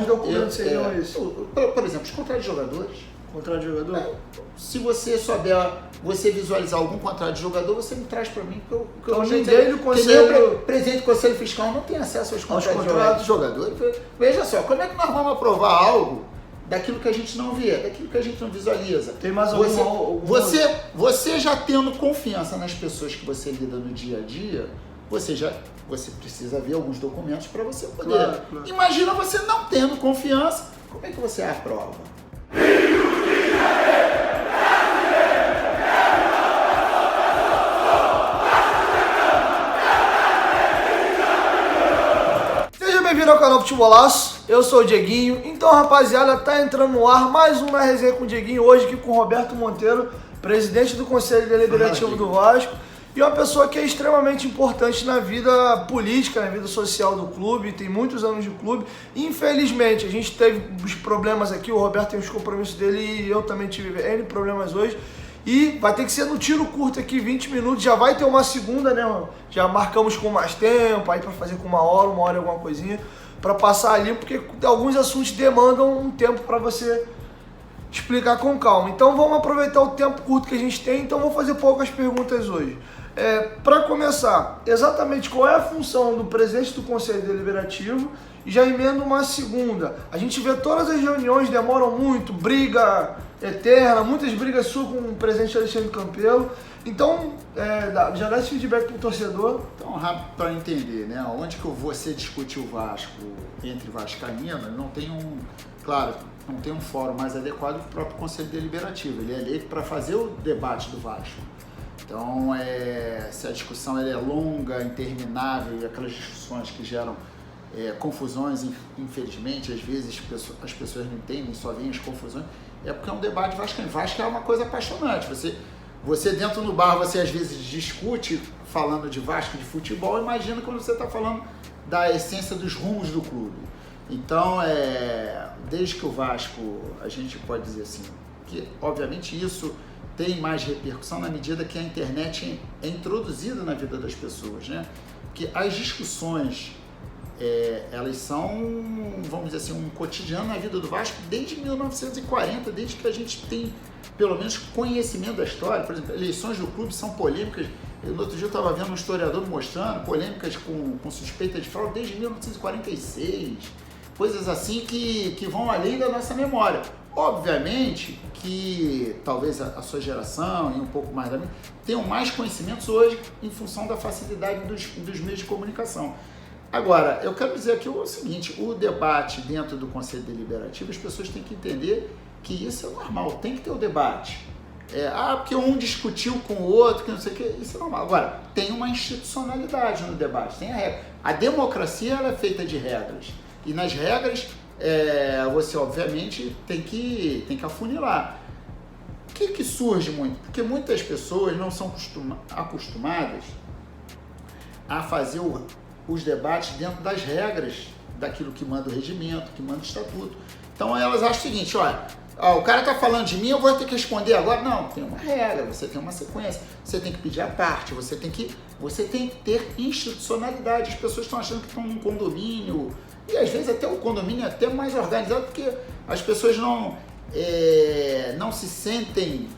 documentos seriam esses? Por exemplo, os contratos de jogadores. Contrato de jogador? Se você souber, você visualizar algum contrato de jogador, você me traz para mim. Então ninguém do conselho... Que nem o presidente do Conselho Fiscal não tem acesso aos contratos de jogador. Veja só, como é que nós vamos aprovar algo daquilo que a gente não vê, daquilo que a gente não visualiza? Tem mais algum... Você já tendo confiança nas pessoas que você lida no dia a dia, você precisa ver alguns documentos para você poder. Claro. Imagina você não tendo confiança, como é que você aprova? Seja bem-vindo ao canal Futebolaço, eu sou o Dieguinho. Então, rapaziada, tá entrando no ar mais uma resenha com o Dieguinho, hoje aqui com o Roberto Monteiro, presidente do Conselho Deliberativo do Vasco, e uma pessoa que é extremamente importante na vida política, na vida social do clube, tem muitos anos de clube. Infelizmente, a gente teve os problemas aqui, o Roberto tem os compromissos dele e eu também tive N problemas hoje. E vai ter que ser no tiro curto aqui, 20 minutos, já vai ter uma segunda, né, mano? Já marcamos com mais tempo, aí pra fazer com uma hora e alguma coisinha, pra passar ali, porque alguns assuntos demandam um tempo pra você explicar com calma. Então vamos aproveitar o tempo curto que a gente tem, então vou fazer poucas perguntas hoje. Para começar, exatamente qual é a função do presidente do Conselho Deliberativo, e já emendo uma segunda. A gente vê todas as reuniões, demoram muito, briga eterna, muitas brigas suas com o presidente Alexandre Campelo. Então, já dá esse feedback pro torcedor. Então, rápido para entender, né? Onde que você discute o Vasco entre vascaínos, não tem não tem um fórum mais adequado que o próprio Conselho Deliberativo. Ele é eleito para fazer o debate do Vasco. Então, se a discussão é longa, interminável, e aquelas discussões que geram confusões, infelizmente, às vezes as pessoas não entendem, só veem as confusões, é porque é um debate vascaíno. Vasco é uma coisa apaixonante. Você dentro do bar, você às vezes discute falando de Vasco, de futebol, imagina quando você está falando da essência dos rumos do clube. Então, desde que o Vasco, a gente pode dizer assim, que obviamente isso tem mais repercussão na medida que a internet é introduzida na vida das pessoas, né? Porque as discussões, elas são, vamos dizer assim, um cotidiano na vida do Vasco desde 1940, desde que a gente tem, pelo menos, conhecimento da história. Por exemplo, eleições do clube são polêmicas. No outro dia eu estava vendo um historiador mostrando polêmicas com suspeita de fraude desde 1946, coisas assim que vão além da nossa memória. Obviamente que talvez a sua geração e um pouco mais da minha tenham mais conhecimentos hoje em função da facilidade dos meios de comunicação. Agora, eu quero dizer aqui o seguinte, o debate dentro do Conselho Deliberativo, as pessoas têm que entender que isso é normal, tem que ter o debate. Porque um discutiu com o outro, que não sei o que, isso é normal. Agora, tem uma institucionalidade no debate, tem a regra. A democracia ela é feita de regras, e nas regras você obviamente tem que afunilar. O que surge muito? Porque muitas pessoas não são acostumadas a fazer os debates dentro das regras daquilo que manda o regimento, que manda o estatuto. Então elas acham o seguinte, olha, o cara está falando de mim, eu vou ter que responder agora. Não, tem uma regra, você tem uma sequência, você tem que pedir a parte, você tem que ter institucionalidade. As pessoas estão achando que estão num condomínio, e às vezes até o condomínio é até mais organizado, porque as pessoas não se sentem...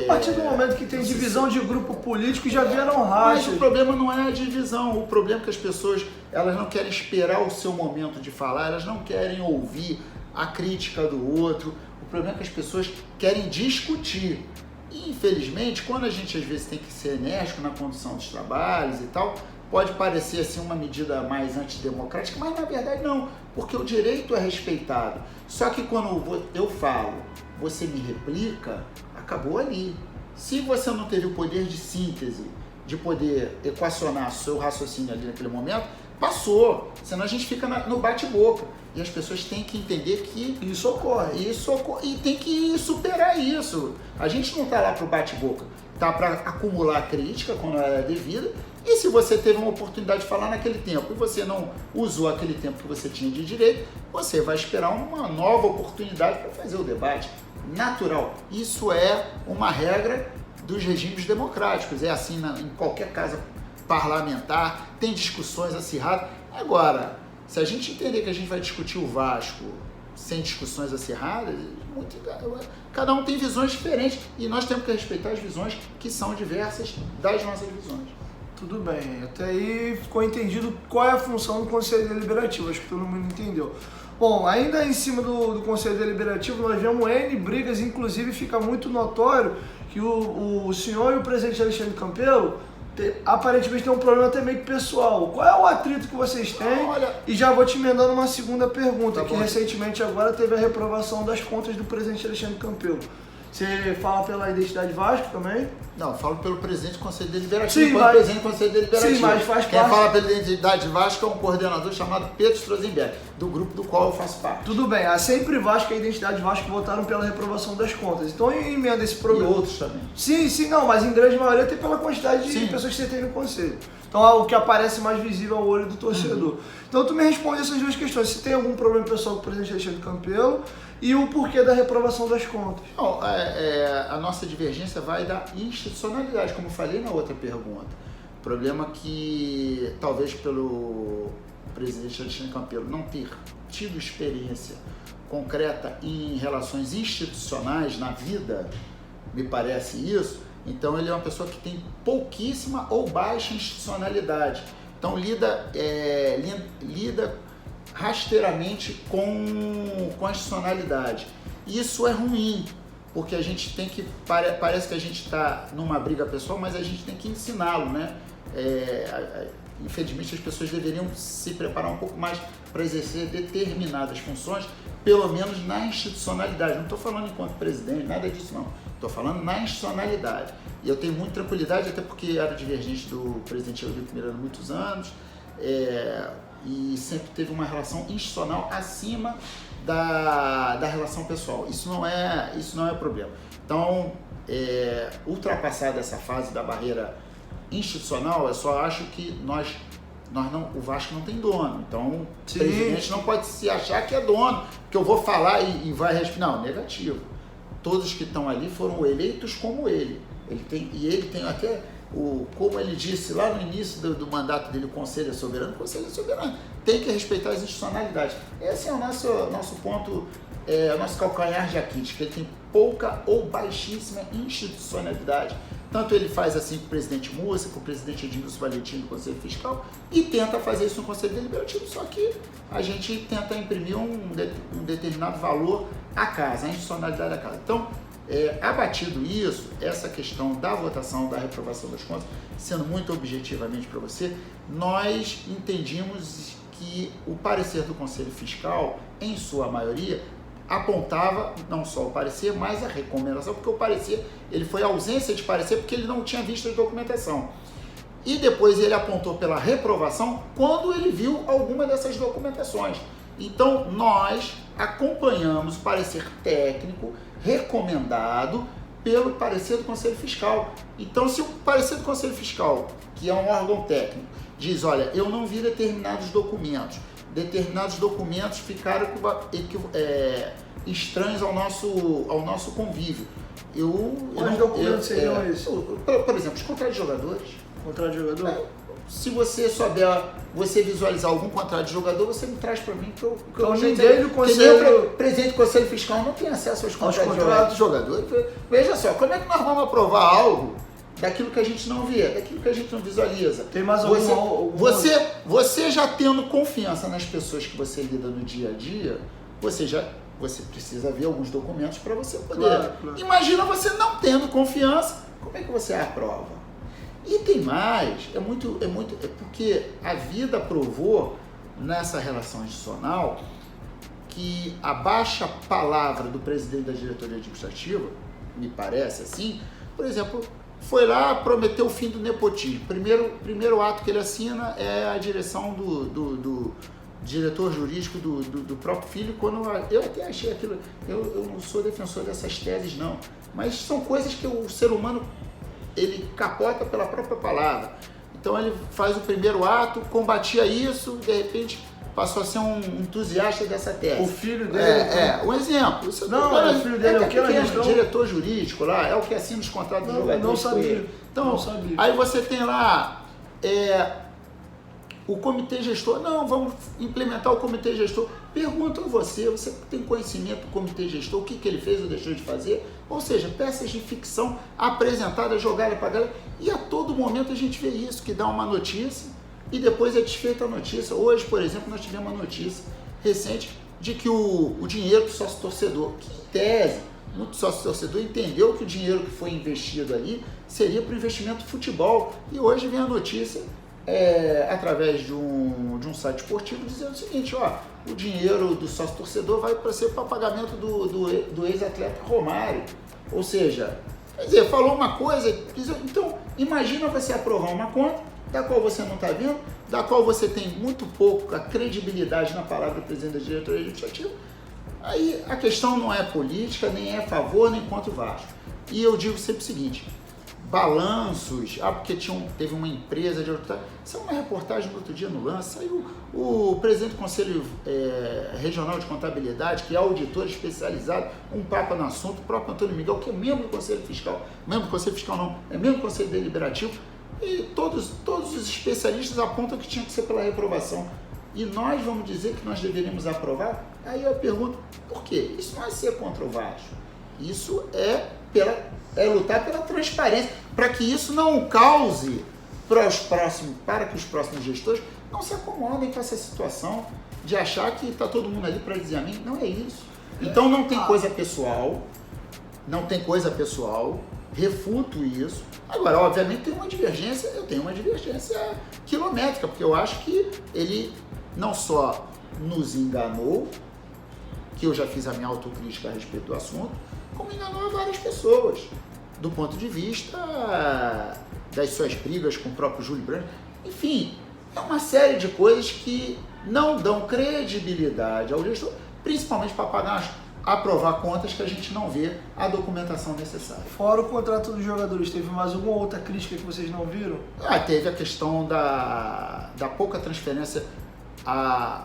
A partir do momento que tem divisão de grupo político, já vieram rachas. Mas o problema não é a divisão, o problema é que as pessoas elas não querem esperar o seu momento de falar, elas não querem ouvir a crítica do outro, o problema é que as pessoas querem discutir. E, infelizmente, quando a gente às vezes tem que ser enérgico na condução dos trabalhos e tal, pode parecer assim uma medida mais antidemocrática, mas na verdade não, porque o direito é respeitado. Só que quando eu falo, você me replica, acabou ali. Se você não teve o poder de síntese, de poder equacionar seu raciocínio ali naquele momento, passou. Senão a gente fica no bate-boca. E as pessoas têm que entender que isso ocorre. E tem que superar isso. A gente não está lá para o bate-boca. Está para acumular crítica quando ela é devida. E se você teve uma oportunidade de falar naquele tempo e você não usou aquele tempo que você tinha de direito, você vai esperar uma nova oportunidade para fazer o debate. Natural. Isso é uma regra dos regimes democráticos. É assim em qualquer casa parlamentar, tem discussões acirradas. Agora, se a gente entender que a gente vai discutir o Vasco sem discussões acirradas, cada um tem visões diferentes e nós temos que respeitar as visões que são diversas das nossas visões. Tudo bem, até aí ficou entendido qual é a função do Conselho Deliberativo, acho que todo mundo entendeu. Bom, ainda em cima do Conselho Deliberativo, nós vemos N brigas, inclusive fica muito notório que o senhor e o presidente Alexandre Campelo aparentemente tem um problema até meio pessoal. Qual é o atrito que vocês têm? Olha, e já vou te emendando uma segunda pergunta, tá que bom. Recentemente agora teve a reprovação das contas do presidente Alexandre Campelo. Você fala pela Identidade Vasco também? Não, eu falo pelo presidente do Conselho Deliberativo. Sim, mas, presidente do Conselho Deliberativo. Sim, mas faz Quem parte... fala pela Identidade Vasco é um coordenador chamado Pedro Strozenberg, do grupo do qual eu faço parte. Tudo bem, a Sempre Vasco e a Identidade Vasco votaram pela reprovação das contas. Então emenda esse E problema. outros também. Sim, não, mas em grande maioria tem pela quantidade de Sim. pessoas que você tem no conselho. Então é o que aparece mais visível ao olho do torcedor. Então tu me responde essas duas questões. Se tem algum problema pessoal com o presidente Alexandre Campelo e o porquê da reprovação das contas. Não, a nossa divergência vai da institucionalidade, como eu falei na outra pergunta. Problema que talvez pelo presidente Alexandre Campelo não ter tido experiência concreta em relações institucionais na vida, me parece isso, então ele é uma pessoa que tem pouquíssima ou baixa institucionalidade. Então lida rasteiramente com a institucionalidade. Isso é ruim, porque a gente tem que, parece que a gente está numa briga pessoal, mas a gente tem que ensiná-lo, né? Infelizmente as pessoas deveriam se preparar um pouco mais para exercer determinadas funções, pelo menos na institucionalidade. Não estou falando enquanto presidente, nada disso não. Estou falando na institucionalidade. E eu tenho muita tranquilidade, até porque era divergente do presidente Eurico Miranda há muitos anos, e sempre teve uma relação institucional acima da relação pessoal. Isso não é problema. Então, ultrapassada essa fase da barreira institucional, eu só acho que o Vasco não tem dono. Então, Sim. O presidente não pode se achar que é dono, que eu vou falar e vai responder. Não, negativo. Todos que estão ali foram eleitos como ele. Ele tem até, como ele disse lá no início do mandato dele, o Conselho é soberano. O Conselho é soberano. Tem que respeitar as institucionalidades. Esse é o nosso ponto, o nosso calcanhar de Aquiles, que ele tem pouca ou baixíssima institucionalidade. Tanto ele faz assim com o presidente Múrcia, com o presidente Edmilson Valentim do Conselho Fiscal, e tenta fazer isso no Conselho Deliberativo, só que a gente tenta imprimir um determinado valor à casa, à institucionalidade da casa. Então, abatido isso, essa questão da votação, da reprovação das contas, sendo muito objetivamente para você, nós entendimos que o parecer do Conselho Fiscal, em sua maioria, apontava não só o parecer, mas a recomendação, porque o parecer, ele foi a ausência de parecer porque ele não tinha visto a documentação. E depois ele apontou pela reprovação quando ele viu alguma dessas documentações. Então, nós acompanhamos o parecer técnico recomendado pelo parecer do Conselho Fiscal. Então, se o parecer do Conselho Fiscal, que é um órgão técnico, diz, olha, eu não vi determinados documentos ficaram estranhos ao nosso convívio. Quais documentos seriam esses? Por exemplo, os contratos de jogadores. Contrato de jogador? Se você souber, você visualizar algum contrato de jogador, você me traz para mim que eu Então já ninguém sei. do Conselho... O presidente do Conselho Fiscal não tem acesso aos contratos de jogador. Veja só, como é que nós vamos aprovar algo daquilo que a gente não vê, daquilo que a gente não visualiza? Tem mais Você já tendo confiança nas pessoas que você lida no dia a dia, você precisa ver alguns documentos para você poder. Claro. Imagina você não tendo confiança, como é que você aprova? E tem mais, é porque a vida provou nessa relação institucional que a baixa palavra do presidente da diretoria administrativa, me parece assim, por exemplo, foi lá, prometeu o fim do nepotismo. Primeiro ato que ele assina é a direção do diretor jurídico do próprio filho, quando eu até achei aquilo, eu não sou defensor dessas teses não, mas são coisas que o ser humano, ele capota pela própria palavra. Então ele faz o primeiro ato, combatia isso, de repente passou a ser um entusiasta dessa tese. O filho dele... um exemplo. O filho dele é o que na gestão? Diretor jurídico lá, é o que assina os contratos de jogadores. Não sabia. Então, não sabia. aí você tem lá O comitê gestor, não, vamos implementar o comitê gestor. Pergunta a você tem conhecimento do comitê gestor, o que ele fez ou deixou de fazer? Ou seja, peças de ficção apresentadas, jogadas para a galera. E a todo momento a gente vê isso, que dá uma notícia e depois é desfeita a notícia. Hoje, por exemplo, nós tivemos uma notícia recente de que o dinheiro do sócio-torcedor, que em tese, muito sócio-torcedor entendeu que o dinheiro que foi investido ali seria para o investimento do futebol. E hoje vem a notícia, através de um site esportivo, dizendo o seguinte, o dinheiro do sócio-torcedor vai ser para pagamento do ex-atleta Romário. Ou seja, quer dizer, falou uma coisa, então imagina você aprovar uma conta da qual você não está vendo, da qual você tem muito pouca credibilidade na palavra do presidente da diretoria administrativa. Aí a questão não é política, nem é a favor, nem contra o Vasco. E eu digo sempre o seguinte, balanços, porque teve uma empresa de... Saiu uma reportagem no outro dia no Lance, saiu o presidente do Conselho Regional de Contabilidade, que é auditor especializado, um papa no assunto, o próprio Antônio Miguel, que é membro do Conselho Fiscal, membro do Conselho Fiscal não, é membro do Conselho Deliberativo, e todos os especialistas apontam que tinha que ser pela reprovação. E nós vamos dizer que nós deveríamos aprovar? Aí eu pergunto, por quê? Isso não é ser contra o Vasco. Isso é lutar pela transparência, para que isso não cause para que os próximos gestores não se acomodem com essa situação de achar que está todo mundo ali para dizer a mim. Não é isso. Então não tem coisa pessoal, refuto isso. Agora, obviamente, eu tenho uma divergência quilométrica, porque eu acho que ele não só nos enganou, que eu já fiz a minha autocrítica a respeito do assunto, como enganou várias pessoas, do ponto de vista das suas brigas com o próprio Júlio Branco. Enfim, é uma série de coisas que não dão credibilidade ao gestor, principalmente para aprovar contas que a gente não vê a documentação necessária. Fora o contrato dos jogadores, teve mais alguma outra crítica que vocês não viram? Teve a questão da pouca transferência, a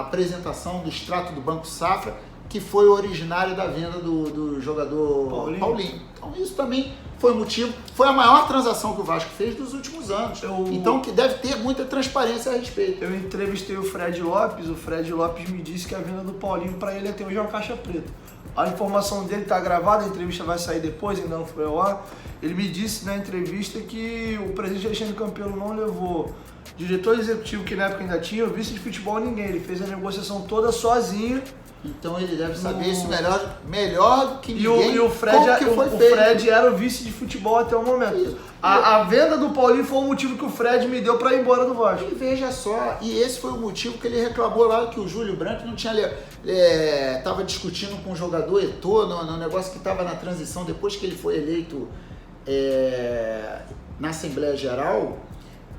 apresentação do extrato do Banco Safra, que foi originário da venda do jogador Paulinho. Então isso também foi motivo, foi a maior transação que o Vasco fez dos últimos anos. Então que deve ter muita transparência a respeito. Eu entrevistei o Fred Lopes me disse que a venda do Paulinho para ele até hoje é uma caixa preta. A informação dele está gravada, a entrevista vai sair depois, ainda não foi ao ar. Ele me disse na entrevista que o presidente Alexandre Campelo não levou diretor executivo, que na época ainda tinha, o vice de futebol ninguém. Ele fez a negociação toda sozinho. Então ele deve saber isso melhor do que ninguém. E o Fred era o vice de futebol até o momento. A venda do Paulinho foi o motivo que o Fred me deu para ir embora do Vasco. E veja só, e esse foi o motivo que ele reclamou lá, que o Júlio Branco não tinha estava discutindo com o jogador Eto'o no negócio que estava na transição, depois que ele foi eleito na Assembleia Geral.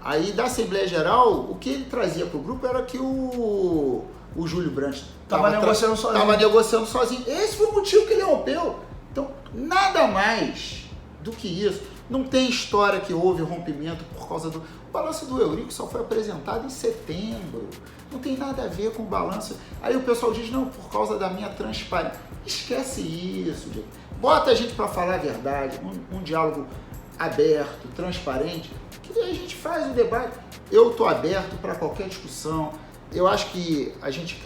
Aí da Assembleia Geral, o que ele trazia para o grupo era que o Júlio Branco estava negociando sozinho. Esse foi o motivo que ele rompeu. Então, nada mais do que isso. Não tem história que houve rompimento por causa do... O balanço do Eurico só foi apresentado em setembro. Não tem nada a ver com o balanço. Aí o pessoal diz, não, por causa da minha transparência. Esquece isso, gente. Bota a gente para falar a verdade. Um diálogo aberto, transparente, que a gente faz o debate. Eu estou aberto para qualquer discussão. Eu acho que a gente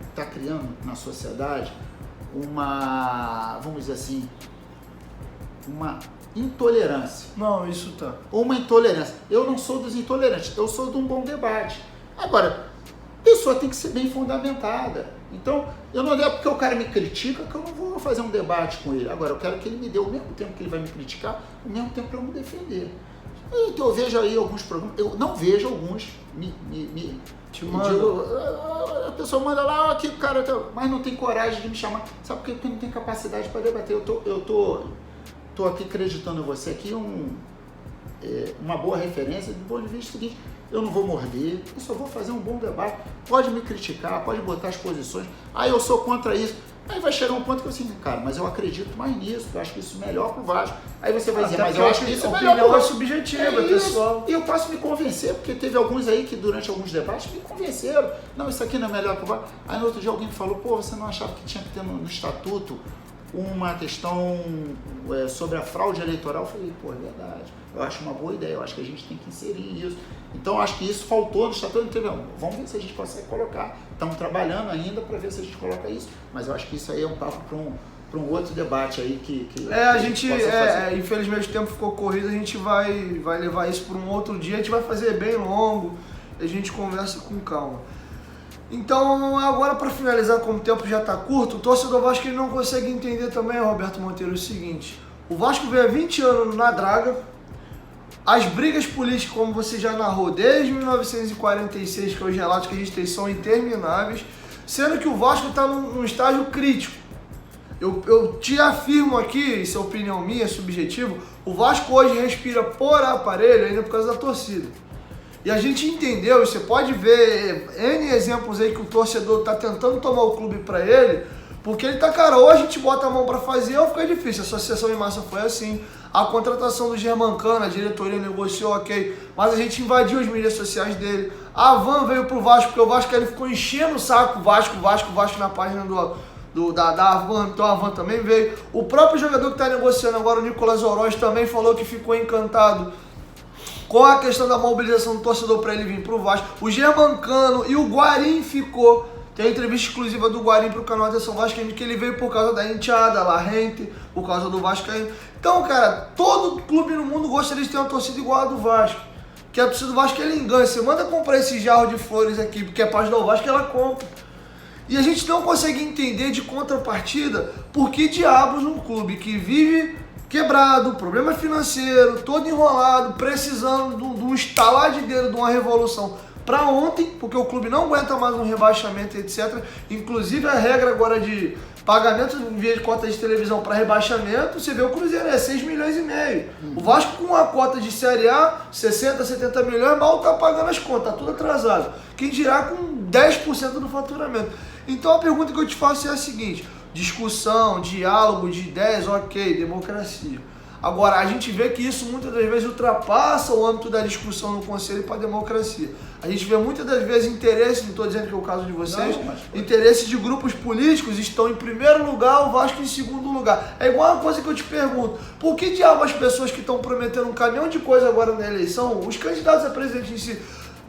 está criando na sociedade vamos dizer assim, uma intolerância. Não, isso tá. Uma intolerância. Eu não sou dos intolerantes, eu sou de um bom debate. Agora, a pessoa tem que ser bem fundamentada. Então, eu não é porque o cara me critica que eu não vou fazer um debate com ele. Agora, eu quero que ele me dê o mesmo tempo que ele vai me criticar, o mesmo tempo para eu me defender. Então, eu vejo aí alguns programas, eu não vejo alguns, a pessoa manda lá, aqui o cara, mas não tem coragem de me chamar. Sabe por quê? Porque não tem capacidade para debater. Eu tô aqui acreditando em você aqui, uma boa referência do ponto de vista seguinte. Eu não vou morder, eu só vou fazer um bom debate. Pode me criticar, pode botar as posições. Eu sou contra isso. Aí vai chegar um ponto que eu assim, cara, mas eu acredito mais nisso, eu acho que isso é melhor pro Vasco. Aí você vai dizer, mas eu acho que isso é melhor pro Vasco. Subjetiva, pessoal. E eu posso me convencer, porque teve alguns aí que durante alguns debates me convenceram. Não, isso aqui não é melhor pro Vasco. Aí no outro dia alguém falou, pô, você não achava que tinha que ter no estatuto uma questão sobre a fraude eleitoral. Eu falei, pô, é verdade, eu acho uma boa ideia, eu acho que a gente tem que inserir isso. Então, acho que isso faltou no Estatuto Anterior. Vamos ver se a gente consegue colocar. Estamos trabalhando ainda para ver se a gente coloca isso. Mas eu acho que isso aí é um papo para um outro debate aí que a gente, infelizmente o tempo ficou corrido, a gente vai levar isso para um outro dia, a gente vai fazer bem longo, a gente conversa com calma. Então, agora para finalizar, como o tempo já está curto, o torcedor Vasco ele não consegue entender também, Roberto Monteiro, o seguinte: o Vasco veio há 20 anos na draga, as brigas políticas, como você já narrou, desde 1946, que é os relatos que a gente tem, são intermináveis, sendo que o Vasco está num estágio crítico. Eu te afirmo aqui, isso é opinião minha, é subjetivo, o Vasco hoje respira por aparelho ainda por causa da torcida. E a gente entendeu, você pode ver N exemplos aí que o torcedor tá tentando tomar o clube para ele, porque ele tá, cara, ou a gente bota a mão para fazer ou fica difícil. A associação em massa foi assim, a contratação do Germancano, a diretoria negociou, ok, mas a gente invadiu as mídias sociais dele. A Van veio pro Vasco, porque o Vasco ele ficou enchendo o saco, Vasco na página da Van, então a Van também veio. O próprio jogador que tá negociando agora, o Nicolas Oroz, também falou que ficou encantado com a questão da mobilização do torcedor para ele vir pro Vasco. O Germancano e o Guarim ficou. Tem entrevista exclusiva do Guarim pro canal Atenção Vascaíno, que ele veio por causa da enteada, La Rente, por causa do Vascaíno. Então, cara, todo clube no mundo gostaria de ter uma torcida igual a do Vasco. Que a torcida do Vasco, ele engana. Você manda comprar esse jarro de flores aqui, porque é pra ajudar o Vasco, ela compra. E a gente não consegue entender de contrapartida por que diabos um clube que vive quebrado, problema financeiro, todo enrolado, precisando de um estalar de dedo, de uma revolução para ontem, porque o clube não aguenta mais um rebaixamento, etc. Inclusive a regra agora de pagamento em via de cota de televisão para rebaixamento, você vê o Cruzeiro, é 6 milhões e meio. O Vasco com a cota de Série A, 60, 70 milhões, mal tá pagando as contas, tá tudo atrasado. Quem dirá com 10% do faturamento. Então a pergunta que eu te faço é a seguinte: discussão, diálogo de ideias, ok, democracia. Agora, a gente vê que isso muitas das vezes ultrapassa o âmbito da discussão no Conselho para a democracia. A gente vê muitas das vezes interesses, não estou dizendo que é o caso de vocês, interesses de grupos políticos estão em primeiro lugar, o Vasco em segundo lugar. É igual uma coisa que eu te pergunto: por que diabo as pessoas que estão prometendo um caminhão de coisa agora na eleição, os candidatos a presidente em si,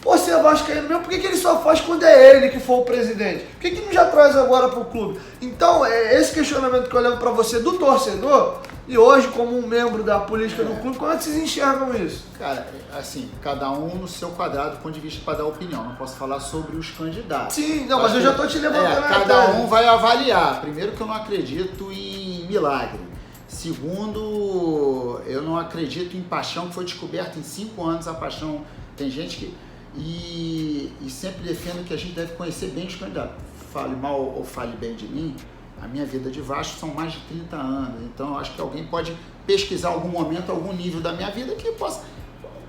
você é vascaíno mesmo, por que ele só faz quando é ele que for o presidente? Por que não já traz agora pro clube? Então, é esse questionamento que eu levo para você do torcedor, e hoje como um membro da política do clube, como é que vocês enxergam isso? Cara, assim, cada um no seu quadrado do ponto de vista para dar opinião. Não posso falar sobre os candidatos. Sim, não, mas eu já tô te levantando a cada um vai avaliar. Primeiro, que eu não acredito em milagre. Segundo, eu não acredito em paixão que foi descoberta em 5 anos. A paixão, tem gente que... E sempre defendo que a gente deve conhecer bem os candidatos. Fale mal ou fale bem de mim, a minha vida de Vasco são mais de 30 anos. Então, eu acho que alguém pode pesquisar algum momento, algum nível da minha vida que eu possa,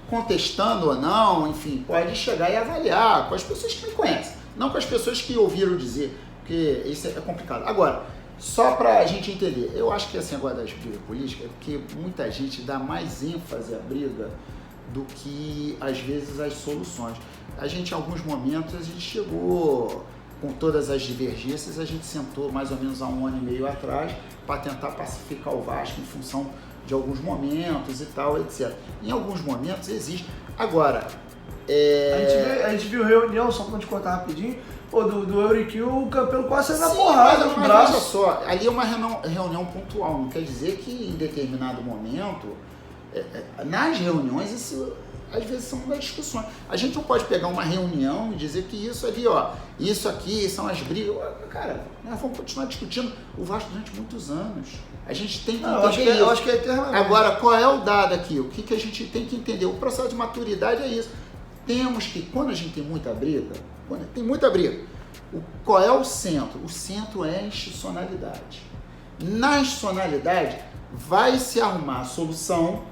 contestando ou não, enfim, pode chegar e avaliar com as pessoas que me conhecem, não com as pessoas que ouviram dizer, porque isso é complicado. Agora, só para a gente entender, eu acho que assim, agora das brigas políticas, é porque muita gente dá mais ênfase à briga do que, às vezes, as soluções. A gente, em alguns momentos, a gente chegou com todas as divergências, a gente sentou mais ou menos há 1 ano e meio atrás para tentar pacificar o Vasco em função de alguns momentos e tal, etc. Em alguns momentos existe. Agora, a gente viu reunião, só para te contar rapidinho, do Euriquinho, o Campelo quase saiu na porrada no braço. Olha só, ali é uma reunião pontual, não quer dizer que em determinado momento... nas reuniões, isso às vezes são das discussões. A gente não pode pegar uma reunião e dizer que isso ali, ó, isso aqui são as brigas. Cara, nós vamos continuar discutindo o Vasco durante muitos anos. A gente tem que entender isso. Eu acho que é eternamente. Agora, qual é o dado aqui? O que a gente tem que entender? O processo de maturidade é isso. Temos que, quando a gente tem muita briga, qual é o centro? O centro é a institucionalidade. Na institucionalidade, vai se arrumar a solução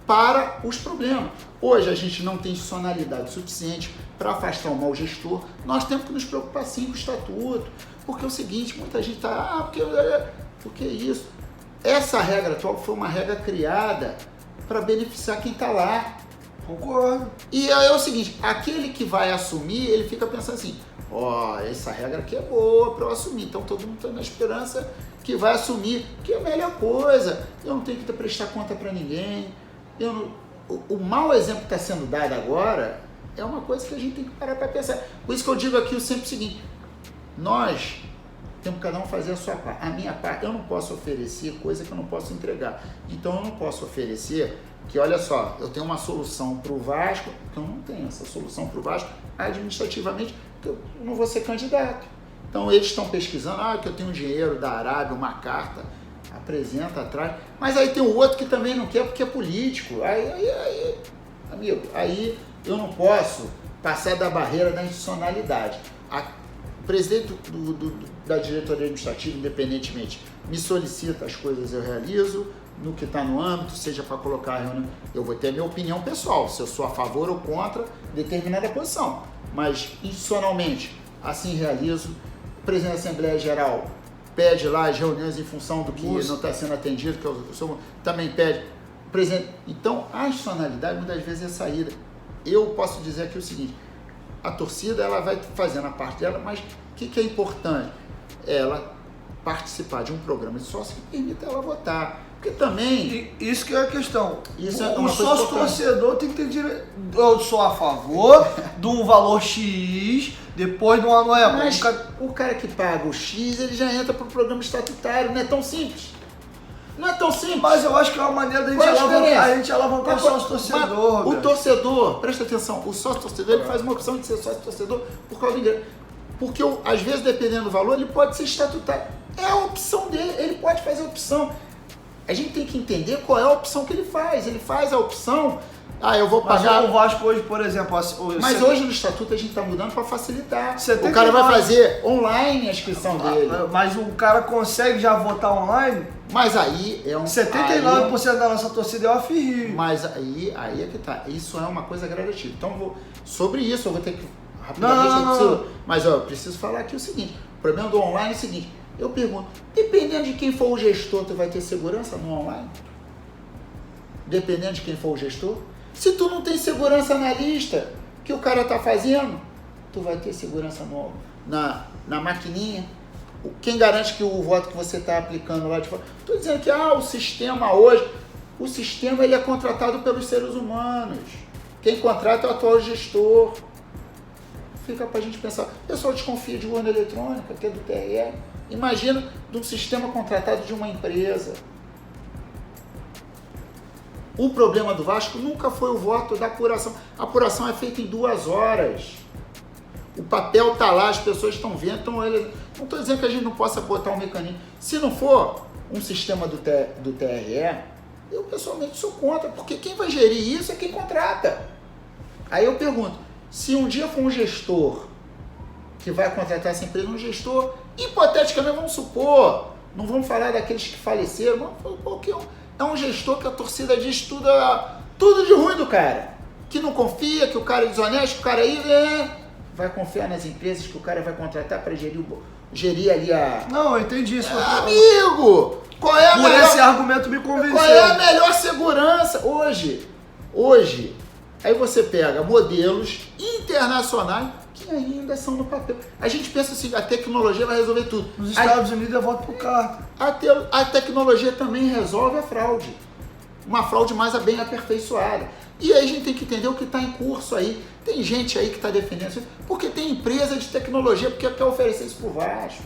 para os problemas. Hoje a gente não tem institucionalidade suficiente para afastar o mau gestor. Nós temos que nos preocupar sim com o estatuto, porque é o seguinte, muita gente está, porque isso. Essa regra atual foi uma regra criada para beneficiar quem está lá. Concordo. E é o seguinte, aquele que vai assumir, ele fica pensando assim, ó, essa regra aqui é boa para eu assumir. Então todo mundo está na esperança que vai assumir, que é a melhor coisa. Eu não tenho que prestar conta para ninguém. O mau exemplo que está sendo dado agora é uma coisa que a gente tem que parar para pensar. Por isso que eu digo aqui sempre o seguinte, nós temos que cada um fazer a sua parte. A minha parte, eu não posso oferecer coisa que eu não posso entregar. Então eu não posso oferecer que, olha só, eu tenho uma solução para o Vasco, que eu não tenho essa solução para o Vasco administrativamente, porque eu não vou ser candidato. Então eles estão pesquisando, que eu tenho dinheiro da Arábia, uma carta, apresenta atrás, mas aí tem o outro que também não quer porque é político. Amigo, aí eu não posso passar da barreira da institucionalidade. O presidente da diretoria administrativa, independentemente, me solicita as coisas, eu realizo, no que está no âmbito, seja para colocar a reunião, eu vou ter a minha opinião pessoal, se eu sou a favor ou contra determinada posição, mas institucionalmente, assim realizo. O presidente da Assembleia Geral pede lá as reuniões em função do que não está sendo atendido, que eu sou, também pede. O presidente, então, a institucionalidade muitas vezes é saída. Eu posso dizer aqui o seguinte, a torcida ela vai fazendo a parte dela, mas o que é importante? Ela participar de um programa de sócio que permita ela votar. Porque também... Isso que é a questão. O sócio torcedor tem que ter direito... Eu sou a favor de um valor X, depois de uma... Mas o cara que paga o X, ele já entra para o programa estatutário. Não é tão simples. Não é tão simples. Mas eu acho que é uma maneira da gente alavancar o sócio torcedor. O torcedor, presta atenção, o sócio torcedor ele faz uma opção de ser sócio torcedor por causa do ingresso. Porque, às vezes, dependendo do valor, ele pode ser estatutário. É a opção dele, ele pode fazer a opção. A gente tem que entender qual é a opção que ele faz. Ele faz a opção, eu vou pagar... Mas o Vasco hoje, por exemplo... Mas hoje no estatuto a gente está mudando para facilitar. O cara vai fazer online a inscrição dele. Mas o cara consegue já votar online? Mas aí é um... 79% da nossa torcida é o Afirrio. Mas aí é que tá. Isso é uma coisa gradativa. Então, sobre isso eu vou ter que... Rapidamente, mas eu preciso falar aqui o seguinte. O problema do online é o seguinte. Eu pergunto, dependendo de quem for o gestor, tu vai ter segurança no online? Dependendo de quem for o gestor? Se tu não tem segurança na lista que o cara tá fazendo, tu vai ter segurança na maquininha? Quem garante que o voto que você está aplicando lá de fora? Estou dizendo que o sistema hoje, o sistema ele é contratado pelos seres humanos. Quem contrata é o atual gestor. Fica para a gente pensar. O pessoal desconfia de urna eletrônica, que é do TRE. Imagina de um sistema contratado de uma empresa. O problema do Vasco nunca foi o voto da apuração. A apuração é feita em 2 horas. O papel está lá, as pessoas estão vendo. Então, não estou dizendo que a gente não possa botar um mecanismo. Se não for um sistema do TRE, eu pessoalmente sou contra, porque quem vai gerir isso é quem contrata. Aí eu pergunto, se um dia for um gestor que vai contratar essa empresa, um gestor, hipoteticamente, vamos supor, não vamos falar daqueles que faleceram, vamos supor que é um gestor que a torcida diz tudo de ruim do cara, que não confia, que o cara é desonesto, que o cara vai confiar nas empresas que o cara vai contratar para gerir ali a... Não, eu entendi isso. Amigo, qual é a melhor... Por esse argumento me convenceu. Qual é a melhor segurança? Hoje, aí você pega modelos internacionais que ainda são no papel. A gente pensa assim, a tecnologia vai resolver tudo. Nos Estados Unidos é voto por carta. A tecnologia também resolve a fraude. Uma fraude mais bem aperfeiçoada. E aí a gente tem que entender o que está em curso aí. Tem gente aí que está defendendo isso, porque tem empresa de tecnologia porque quer oferecer isso para o Vasco.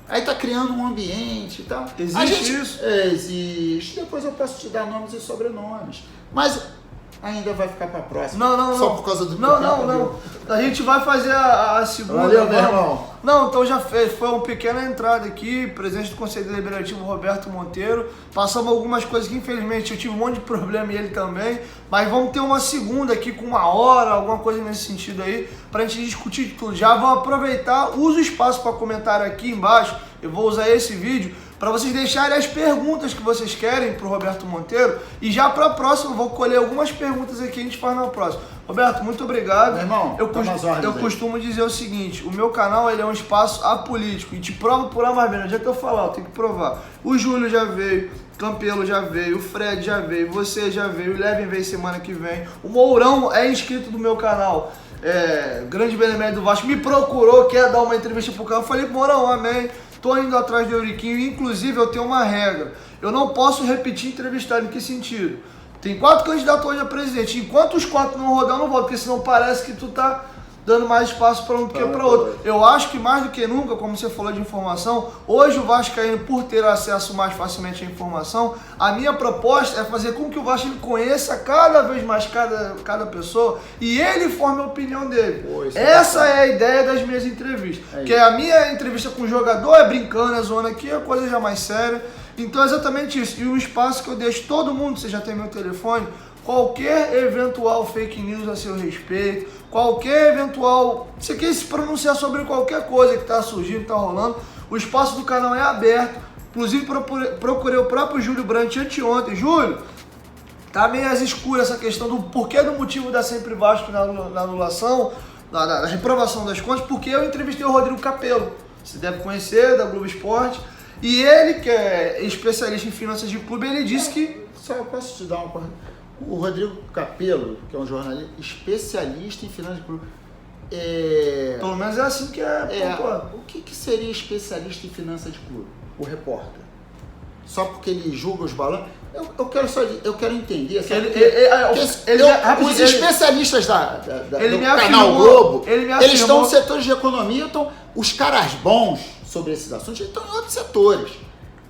Aí está criando um ambiente e tal. Existe isso? Existe. Depois eu posso te dar nomes e sobrenomes. Mas ainda vai ficar para a próxima. Não. Só por causa do... Não. A gente vai fazer a segunda. Valeu, meu irmão. Não, então já fez. Foi uma pequena entrada aqui. Presidente do Conselho Deliberativo, Roberto Monteiro. Passamos algumas coisas que, infelizmente, eu tive um monte de problema e ele também. Mas vamos ter uma segunda aqui com 1 hora, alguma coisa nesse sentido aí, pra gente discutir tudo. Já vou aproveitar, uso o espaço para comentário aqui embaixo. Eu vou usar esse vídeo para vocês deixarem as perguntas que vocês querem pro Roberto Monteiro. E já para a próxima, eu vou colher algumas perguntas aqui e a gente faz na próxima. Roberto, muito obrigado. Meu irmão, eu costumo dizer o seguinte, o meu canal ele é um espaço apolítico e te provo por A mais B, não adianta eu falar, eu tenho que provar. O Júlio já veio, Campelo já veio, o Fred já veio, você já veio, o Levin veio semana que vem, o Mourão é inscrito do meu canal. grande benemérito do Vasco, me procurou, quer dar uma entrevista pro cara. Eu falei, Mourão, amém, tô indo atrás do Euriquinho. Inclusive, eu tenho uma regra, eu não posso repetir entrevistado. Em que sentido? Tem 4 candidatos hoje a presidente. Enquanto os 4 não rodar, eu não volto, porque senão parece que tu tá dando mais espaço para um do que para outro. Eu acho que mais do que nunca, como você falou de informação, hoje o Vascaíno, por ter acesso mais facilmente à informação, a minha proposta é fazer com que o Vasco conheça cada vez mais cada pessoa e ele forme a opinião dele. Essa é a ideia das minhas entrevistas. Que a minha entrevista com o jogador é brincando, é zoando aqui, é coisa já mais séria. Então é exatamente isso. E o espaço que eu deixo todo mundo, você já tem meu telefone, qualquer eventual fake news a seu respeito, qualquer eventual... Você quer se pronunciar sobre qualquer coisa que está surgindo, que está rolando, o espaço do canal é aberto. Inclusive procurei o próprio Júlio Brandt anteontem. Júlio, tá meio às escuras essa questão do porquê do motivo da Sempre Vasco na anulação, na reprovação das contas, porque eu entrevistei o Rodrigo Capello, você deve conhecer, da Globo Esporte, e ele, que é especialista em finanças de clube, ele disse que... Só eu posso te dar uma... O Rodrigo Capello, que é um jornalista especialista em finanças de clube, pelo menos é assim que é. O que seria especialista em finanças de clube? O repórter. Só porque ele julga os balanços? Eu quero entender. Os especialistas do canal Globo, eles estão nos setores de economia, os caras bons sobre esses assuntos, eles estão em outros setores.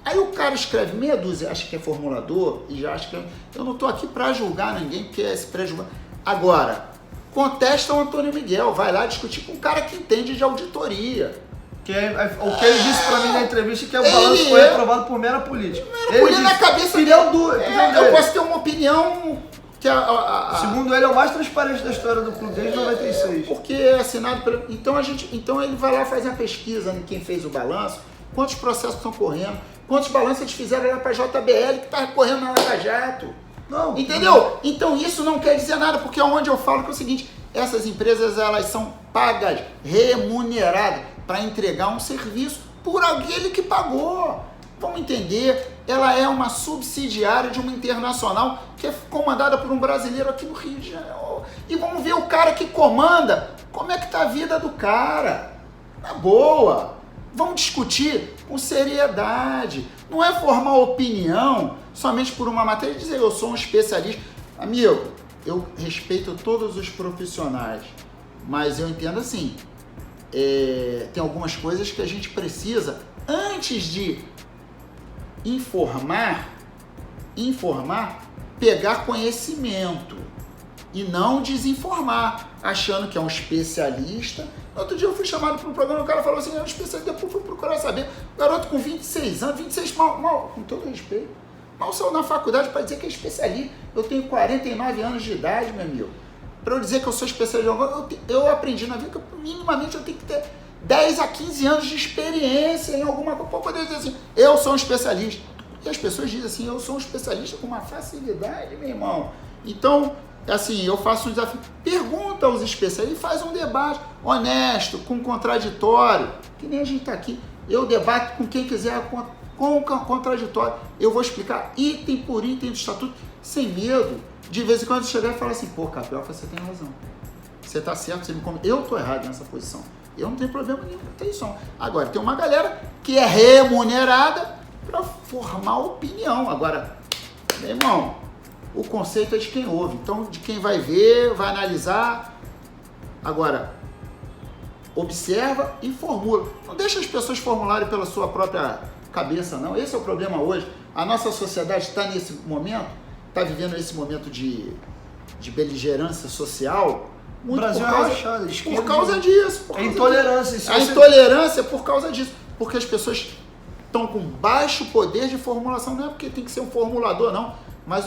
Aí o cara escreve meia dúzia, acha que é formulador e já acha que... Eu não estou aqui para julgar ninguém, porque é esse pré-julgar. Agora, contesta o Antônio Miguel, vai lá discutir com um cara que entende de auditoria. O que ele disse para mim na entrevista que o balanço foi aprovado por mera política. Na cabeça dele. Eu posso ter uma opinião que segundo ele é o mais transparente da história do clube desde 96. Porque é assinado pelo... Então ele vai lá fazer uma pesquisa em quem fez o balanço, quantos processos estão correndo, quantos balanços eles fizeram lá para a JBL que está correndo na Lava Jato. Não. Entendeu? Então isso não quer dizer nada, porque é onde eu falo que é o seguinte, essas empresas elas são pagas, remuneradas para entregar um serviço por aquele que pagou. Vamos entender, ela é uma subsidiária de uma internacional que é comandada por um brasileiro aqui no Rio de Janeiro. E vamos ver o cara que comanda, como é que está a vida do cara. Na boa. Vamos discutir com seriedade. Não é formar opinião somente por uma matéria e dizer eu sou um especialista. Amigo, eu respeito todos os profissionais, mas eu entendo assim, tem algumas coisas que a gente precisa, antes de informar, pegar conhecimento e não desinformar, achando que é um especialista. Outro dia eu fui chamado para um programa, o cara falou assim, é um especialista, depois fui procurar saber. Garoto com 26 anos, 26 mal, com todo respeito, mal saiu na faculdade para dizer que é especialista. Eu tenho 49 anos de idade, meu amigo. Para eu dizer que eu sou especialista, eu aprendi na vida que minimamente eu tenho que ter 10 a 15 anos de experiência em alguma coisa, para poder dizer assim, eu sou um especialista. E as pessoas dizem assim, eu sou um especialista com uma facilidade, meu irmão. Então, assim, eu faço um desafio, pergunta aos especialistas e faz um debate honesto, com contraditório, que nem a gente está aqui. Eu debato com quem quiser, com contraditório. Eu vou explicar item por item do estatuto, sem medo. De vez em quando chegar e falar assim, pô, Capel, você tem razão. Você está certo, você me come. Eu estou errado nessa posição. Eu não tenho problema nenhum com isso. Agora, tem uma galera que é remunerada para formar opinião. Agora, meu irmão, o conceito é de quem ouve. Então, de quem vai ver, vai analisar. Agora, observa e formula. Não deixa as pessoas formularem pela sua própria cabeça, não. Esse é o problema hoje. A nossa sociedade está nesse momento, está vivendo esse momento de beligerância social. O Brasil por causa disso. A intolerância. A intolerância é por causa disso. Porque as pessoas estão com baixo poder de formulação. Não é porque tem que ser um formulador, não. Mas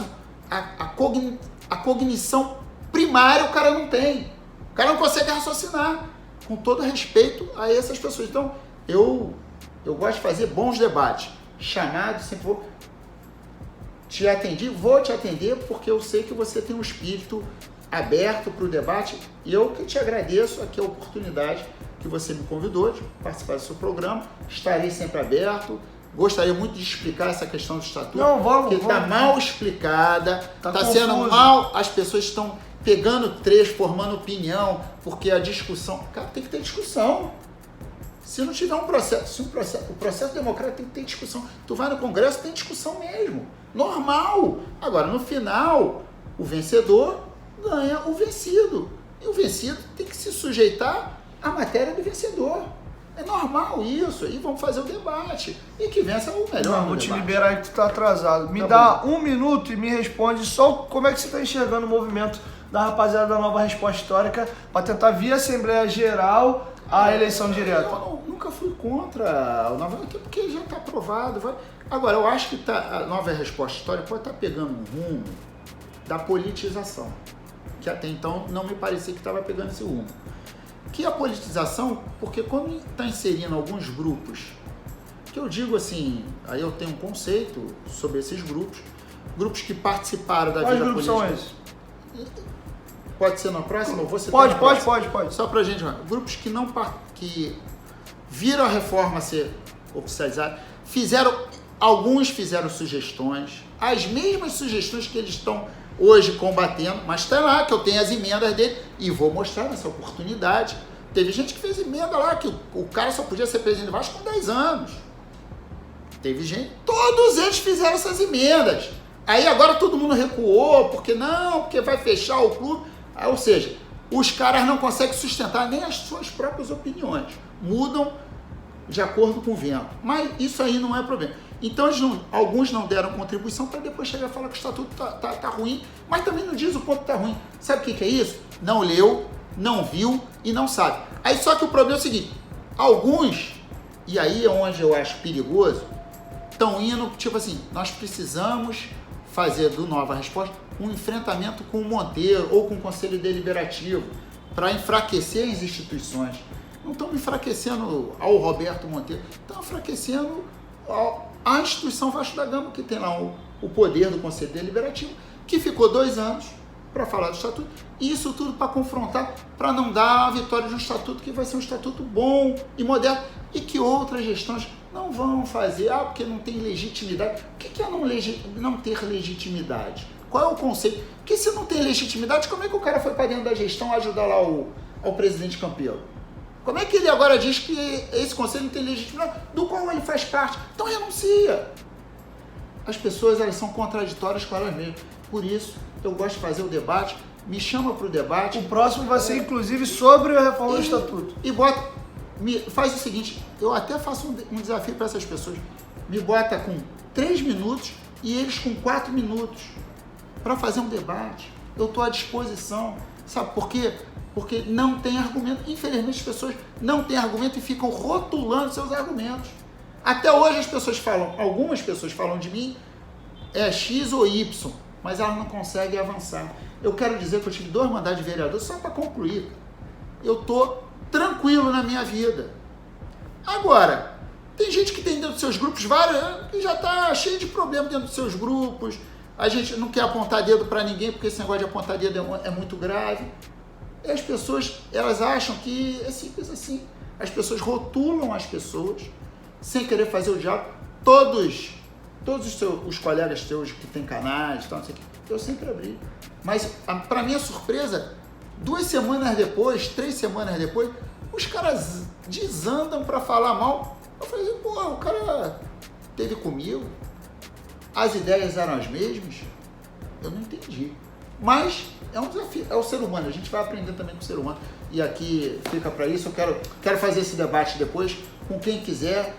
a cognição primária o cara não tem. O cara não consegue raciocinar. Com todo respeito a essas pessoas. Então, eu gosto de fazer bons debates. Chamado, sempre vou... Te atendi, vou te atender, porque eu sei que você tem um espírito aberto para o debate, e eu que te agradeço aqui a oportunidade que você me convidou de participar do seu programa. Estarei sempre aberto. Gostaria muito de explicar essa questão do estatuto, que está mal explicada, está sendo confuso. mal, as pessoas estão pegando trecho, formando opinião, porque a discussão... Cara, tem que ter discussão. Se não tiver um processo, o processo democrático tem que ter discussão. Tu vai no Congresso, tem discussão mesmo. Normal. Agora, no final, o vencedor ganha o vencido. E o vencido tem que se sujeitar à matéria do vencedor. É normal isso. E vamos fazer o debate. E que vença o melhor. Não, vou te liberar aí que tu tá atrasado. Me dá 1 minuto e me responde só como é que você tá enxergando o movimento da rapaziada da Nova Resposta Histórica para tentar via Assembleia Geral a eleição direta. Eu nunca fui contra o Nova, até porque já está aprovado. Agora, eu acho que a Nova Resposta Histórica pode estar pegando um rumo da politização, que até então não me parecia que estava pegando esse rumo. Que a politização, porque quando está inserindo alguns grupos, que eu digo assim, aí eu tenho um conceito sobre esses grupos que participaram da vida política. Quais grupos são esses? Pode ser na próxima? Ou você pode. Só pra gente, grupos que viram a reforma ser oficializada, alguns fizeram sugestões, as mesmas sugestões que eles estão hoje combatendo, mas está lá que eu tenho as emendas dele e vou mostrar nessa oportunidade. Teve gente que fez emenda lá, que o cara só podia ser presidente do Vasco com 10 anos. Teve gente, todos eles fizeram essas emendas. Aí agora todo mundo recuou, porque vai fechar o clube. Ou seja, os caras não conseguem sustentar nem as suas próprias opiniões. Mudam de acordo com o vento. Mas isso aí não é problema. Então alguns não deram contribuição para depois chegar a falar que o estatuto tá ruim, mas também não diz o ponto que tá ruim. Sabe o que é isso? Não leu, não viu e não sabe. Aí só que o problema é o seguinte, alguns, e aí é onde eu acho perigoso, estão indo, tipo assim, nós precisamos fazer do Nova Resposta um enfrentamento com o Monteiro ou com o Conselho Deliberativo para enfraquecer as instituições. Não estão enfraquecendo ao Roberto Monteiro, estão enfraquecendo a instituição Vasco da Gama, que tem lá o poder do Conselho Deliberativo, que ficou 2 anos para falar do estatuto, e isso tudo para confrontar, para não dar a vitória de um estatuto que vai ser um estatuto bom e moderno, e que outras gestões não vão fazer, porque não tem legitimidade. O que é não ter legitimidade? Qual é o conceito? Porque se não tem legitimidade, como é que o cara foi para dentro da gestão ajudar lá o presidente Campelo? Como é que ele agora diz que esse conselho não tem legitimidade, do qual ele faz parte? Então renuncia. As pessoas, elas são contraditórias com elas mesmas. Por isso, eu gosto de fazer o debate, me chama para o debate. O próximo vai ser, inclusive, sobre a reforma do estatuto. Faz o seguinte, eu até faço um desafio para essas pessoas. Me bota com 3 minutos e eles com 4 minutos para fazer um debate. Eu estou à disposição. Sabe por quê? Porque não tem argumento. Infelizmente, as pessoas não têm argumento e ficam rotulando seus argumentos. Até hoje as pessoas falam, algumas pessoas falam de mim, X ou Y, mas elas não conseguem avançar. Eu quero dizer que eu tive 2 mandatos de vereador, só para concluir. Eu estou tranquilo na minha vida. Agora, tem gente que tem dentro dos seus grupos vários, que já está cheio de problema dentro dos seus grupos. A gente não quer apontar dedo para ninguém, porque esse negócio de apontar dedo é muito grave. E as pessoas, elas acham que é simples assim. As pessoas rotulam as pessoas, sem querer fazer o diálogo. Todos os colegas teus que têm canais, não sei o que, eu sempre abri. Mas, para minha surpresa, 2 semanas depois, 3 semanas depois, os caras desandam para falar mal. Eu falei, o cara esteve comigo, as ideias eram as mesmas, eu não entendi. Mas é um desafio, é o ser humano, a gente vai aprender também com o ser humano. E aqui fica para isso, eu quero fazer esse debate depois com quem quiser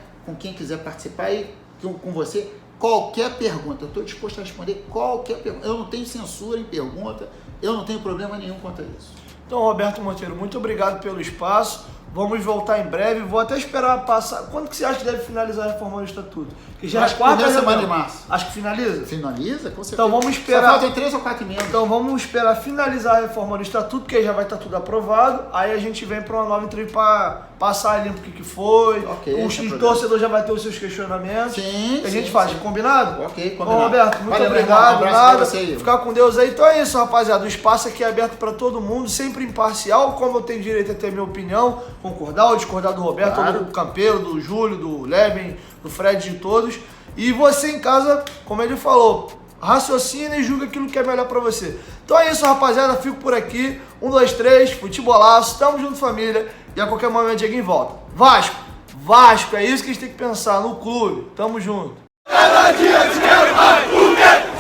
participar e com você. Qualquer pergunta, eu estou disposto a responder qualquer pergunta. Eu não tenho censura em pergunta, eu não tenho problema nenhum quanto a isso. Então, Roberto Monteiro, muito obrigado pelo espaço. Vamos voltar em breve. Vou até esperar passar. Quando que você acha que deve finalizar a reforma do estatuto? Que já é a 4ª semana de março. Acho que finaliza? Finaliza, com certeza. Então vamos esperar. Só faltam 3 ou 4 emendas. Então vamos esperar finalizar a reforma do estatuto, que aí já vai estar tudo aprovado. Aí a gente vem para uma nova entrevista para passar ali o que foi. Ok. O torcedor já vai ter os seus questionamentos. Sim. A gente faz. Combinado? Ok, combinado. Bom, Roberto, muito Valeu, obrigado. Um abraço pra você aí. Ficar com Deus aí. Então é isso, rapaziada. O espaço aqui é aberto para todo mundo, sempre imparcial. Como eu tenho direito a ter minha opinião, concordar ou discordar do Roberto, claro, do Campelo, do Júlio, do Leben, do Fred, de todos. E você em casa, como ele falou, raciocina e julga aquilo que é melhor pra você. Então é isso, rapaziada, fico por aqui. 1, 2, 3, futebolaço, tamo junto, família, e a qualquer momento Dieguinho volta. Vasco, é isso que a gente tem que pensar no clube, tamo junto. Cada dia te quero mais,